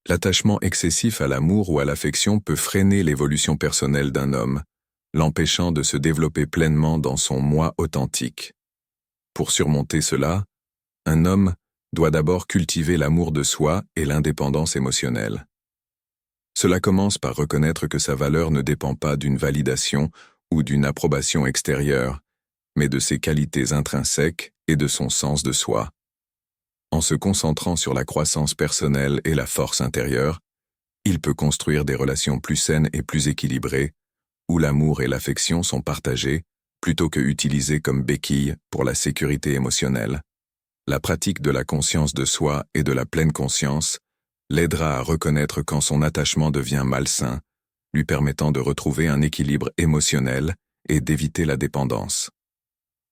L'attachement excessif à l'amour ou à l'affection peut freiner l'évolution personnelle d'un homme, l'empêchant de se développer pleinement dans son moi authentique. Pour surmonter cela, un homme doit d'abord cultiver l'amour de soi et l'indépendance émotionnelle. Cela commence par reconnaître que sa valeur ne dépend pas d'une validation ou d'une approbation extérieure, mais de ses qualités intrinsèques et de son sens de soi. En se concentrant sur la croissance personnelle et la force intérieure, il peut construire des relations plus saines et plus équilibrées, où l'amour et l'affection sont partagés, plutôt que utilisés comme béquilles pour la sécurité émotionnelle. La pratique de la conscience de soi et de la pleine conscience l'aidera à reconnaître quand son attachement devient malsain, lui permettant de retrouver un équilibre émotionnel et d'éviter la dépendance.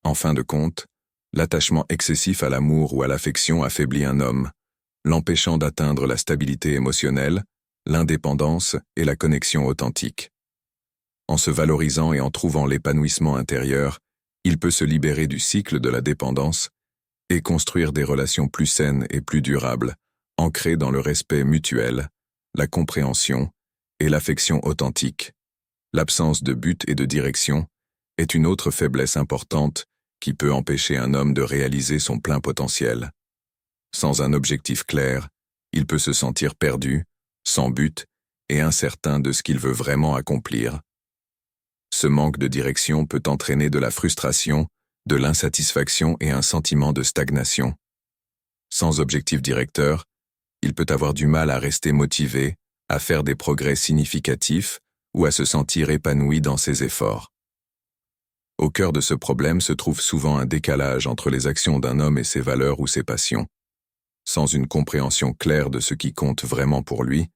En fin de compte, l'attachement excessif à l'amour ou à l'affection affaiblit un homme, l'empêchant d'atteindre la stabilité émotionnelle, l'indépendance et la connexion authentique. En se valorisant et en trouvant l'épanouissement intérieur, il peut se libérer du cycle de la dépendance et construire des relations plus saines et plus durables, ancrées dans le respect mutuel, la compréhension et l'affection authentique. L'absence de but et de direction est une autre faiblesse importante qui peut empêcher un homme de réaliser son plein potentiel. Sans un objectif clair, il peut se sentir perdu, sans but et incertain de ce qu'il veut vraiment accomplir. Ce manque de direction peut entraîner de la frustration, de l'insatisfaction et un sentiment de stagnation. Sans objectif directeur, il peut avoir du mal à rester motivé, à faire des progrès significatifs ou à se sentir épanoui dans ses efforts. Au cœur de ce problème se trouve souvent un décalage entre les actions d'un homme et ses valeurs ou ses passions. Sans une compréhension claire de ce qui compte vraiment pour lui,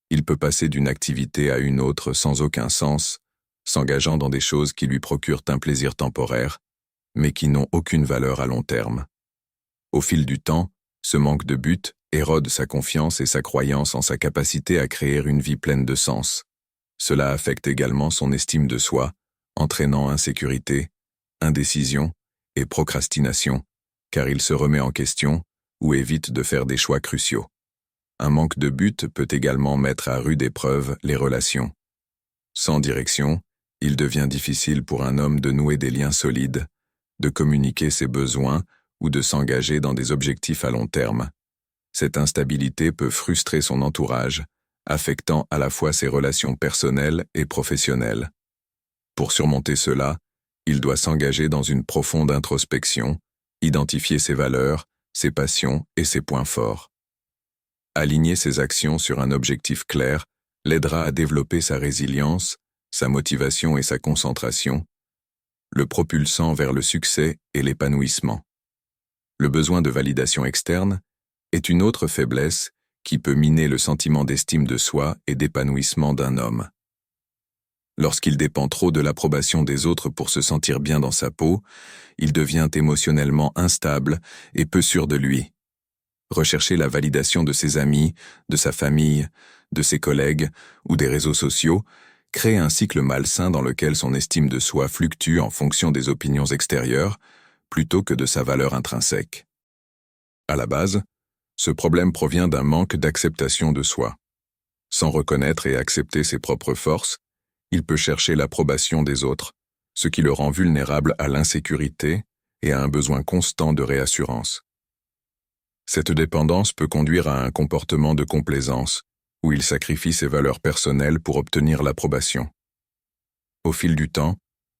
il peut passer d'une activité à une autre sans aucun sens, s'engageant dans des choses qui lui procurent un plaisir temporaire, mais qui n'ont aucune valeur à long terme. Au fil du temps, ce manque de but érode sa confiance et sa croyance en sa capacité à créer une vie pleine de sens. Cela affecte également son estime de soi, entraînant insécurité, indécision et procrastination, car il se remet en question ou évite de faire des choix cruciaux. Un manque de but peut également mettre à rude épreuve les relations. Sans direction, il devient difficile pour un homme de nouer des liens solides, de communiquer ses besoins ou de s'engager dans des objectifs à long terme. Cette instabilité peut frustrer son entourage, affectant à la fois ses relations personnelles et professionnelles. Pour surmonter cela, il doit s'engager dans une profonde introspection, identifier ses valeurs, ses passions et ses points forts. Aligner ses actions sur un objectif clair l'aidera à développer sa résilience, sa motivation et sa concentration, le propulsant vers le succès et l'épanouissement. Le besoin de validation externe est une autre faiblesse qui peut miner le sentiment d'estime de soi et d'épanouissement d'un homme. Lorsqu'il dépend trop de l'approbation des autres pour se sentir bien dans sa peau, il devient émotionnellement instable et peu sûr de lui. Rechercher la validation de ses amis, de sa famille, de ses collègues ou des réseaux sociaux crée un cycle malsain dans lequel son estime de soi fluctue en fonction des opinions extérieures plutôt que de sa valeur intrinsèque. À la base, ce problème provient d'un manque d'acceptation de soi. Sans reconnaître et accepter ses propres forces, il peut chercher l'approbation des autres, ce qui le rend vulnérable à l'insécurité et à un besoin constant de réassurance. Cette dépendance peut conduire à un comportement de complaisance, où il sacrifie ses valeurs personnelles pour obtenir l'approbation. Au fil du temps,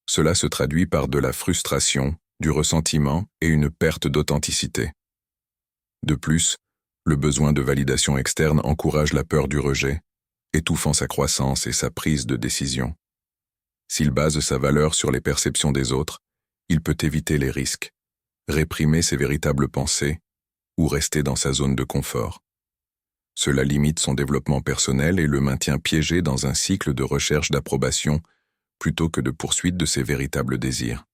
cela se traduit par de la frustration, du ressentiment et une perte d'authenticité. De plus, le besoin de validation externe encourage la peur du rejet, étouffant sa croissance et sa prise de décision. S'il base sa valeur sur les perceptions des autres, il peut éviter les risques, réprimer ses véritables pensées ou rester dans sa zone de confort. Cela limite son développement personnel et le maintient piégé dans un cycle de recherche d'approbation plutôt que de poursuite de ses véritables désirs.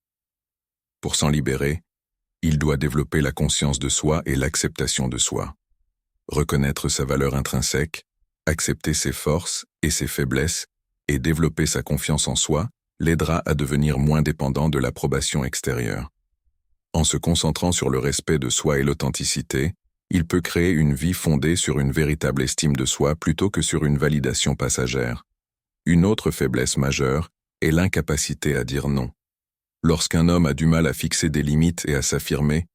Pour s'en libérer, il doit développer la conscience de soi et l'acceptation de soi. Reconnaître sa valeur intrinsèque, accepter ses forces et ses faiblesses et développer sa confiance en soi l'aidera à devenir moins dépendant de l'approbation extérieure. En se concentrant sur le respect de soi et l'authenticité, Il peut créer une vie fondée sur une véritable estime de soi plutôt que sur une validation passagère. Une autre faiblesse majeure est l'incapacité à dire non. Lorsqu'un homme a du mal à fixer des limites et à s'affirmer,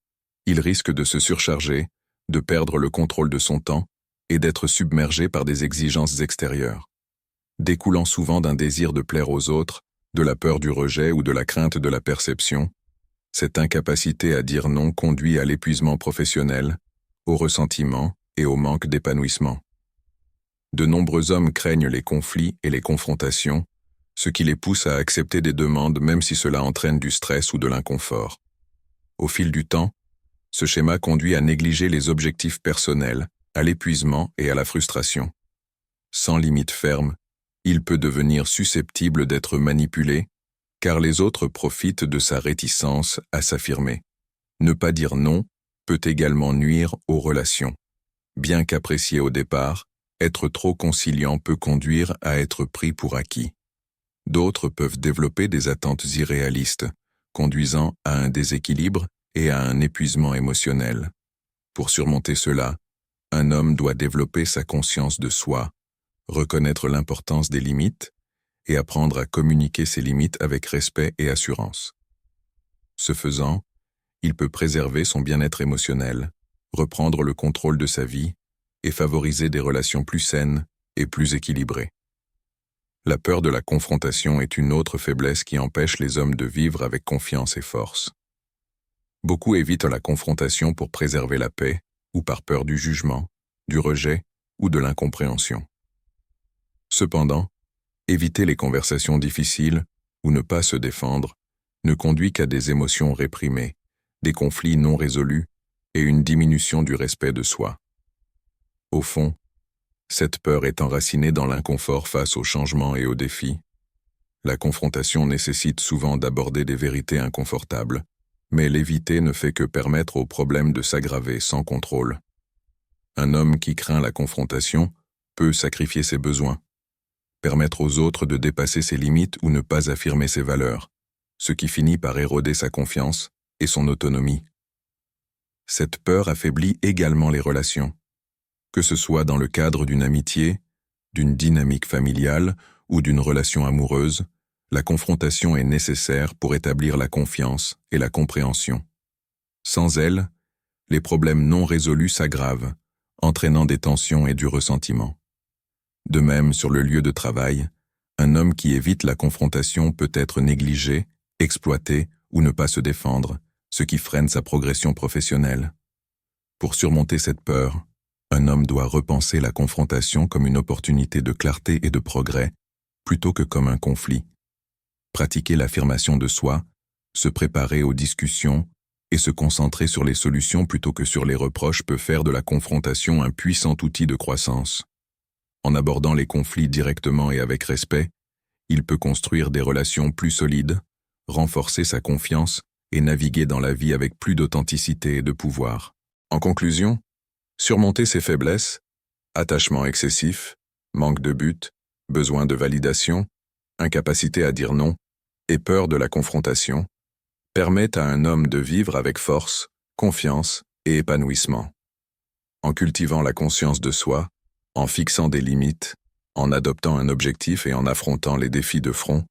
il risque de se surcharger, de perdre le contrôle de son temps et d'être submergé par des exigences extérieures, découlant souvent d'un désir de plaire aux autres, de la peur du rejet ou de la crainte de la perception. Cette incapacité à dire non conduit à l'épuisement professionnel, au ressentiment et au manque d'épanouissement. De nombreux hommes craignent les conflits et les confrontations, ce qui les pousse à accepter des demandes même si cela entraîne du stress ou de l'inconfort. Au fil du temps, ce schéma conduit à négliger les objectifs personnels, à l'épuisement et à la frustration. Sans limite ferme, il peut devenir susceptible d'être manipulé, car les autres profitent de sa réticence à s'affirmer. Ne pas dire non peut également nuire aux relations. Bien qu'apprécié au départ, être trop conciliant peut conduire à être pris pour acquis. D'autres peuvent développer des attentes irréalistes, conduisant à un déséquilibre et à un épuisement émotionnel. Pour surmonter cela, un homme doit développer sa conscience de soi, reconnaître l'importance des limites et apprendre à communiquer ses limites avec respect et assurance. Ce faisant, il peut préserver son bien-être émotionnel, reprendre le contrôle de sa vie et favoriser des relations plus saines et plus équilibrées. La peur de la confrontation est une autre faiblesse qui empêche les hommes de vivre avec confiance et force. Beaucoup évitent la confrontation pour préserver la paix ou par peur du jugement, du rejet ou de l'incompréhension. Cependant, éviter les conversations difficiles ou ne pas se défendre ne conduit qu'à des émotions réprimées, des conflits non résolus et une diminution du respect de soi. Au fond, cette peur est enracinée dans l'inconfort face aux changements et aux défis. La confrontation nécessite souvent d'aborder des vérités inconfortables, mais l'éviter ne fait que permettre aux problèmes de s'aggraver sans contrôle. Un homme qui craint la confrontation peut sacrifier ses besoins, permettre aux autres de dépasser ses limites ou ne pas affirmer ses valeurs, ce qui finit par éroder sa confiance et son autonomie. Cette peur affaiblit également les relations, que ce soit dans le cadre d'une amitié, d'une dynamique familiale ou d'une relation amoureuse. La confrontation est nécessaire pour établir la confiance et la compréhension. Sans elle, les problèmes non résolus s'aggravent, entraînant des tensions et du ressentiment. De même, sur le lieu de travail, un homme qui évite la confrontation peut être négligé, exploité ou ne pas se défendre, ce qui freine sa progression professionnelle. Pour surmonter cette peur, un homme doit repenser la confrontation comme une opportunité de clarté et de progrès, plutôt que comme un conflit. Pratiquer l'affirmation de soi, se préparer aux discussions et se concentrer sur les solutions plutôt que sur les reproches peut faire de la confrontation un puissant outil de croissance. En abordant les conflits directement et avec respect, il peut construire des relations plus solides, renforcer sa confiance et naviguer dans la vie avec plus d'authenticité et de pouvoir. En conclusion, surmonter ses faiblesses, attachement excessif, manque de but, besoin de validation, incapacité à dire non et peur de la confrontation, permettent à un homme de vivre avec force, confiance et épanouissement. En cultivant la conscience de soi, en fixant des limites, en adoptant un objectif et en affrontant les défis de front,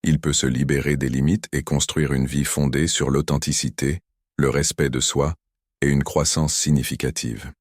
il peut se libérer des limites et construire une vie fondée sur l'authenticité, le respect de soi et une croissance significative.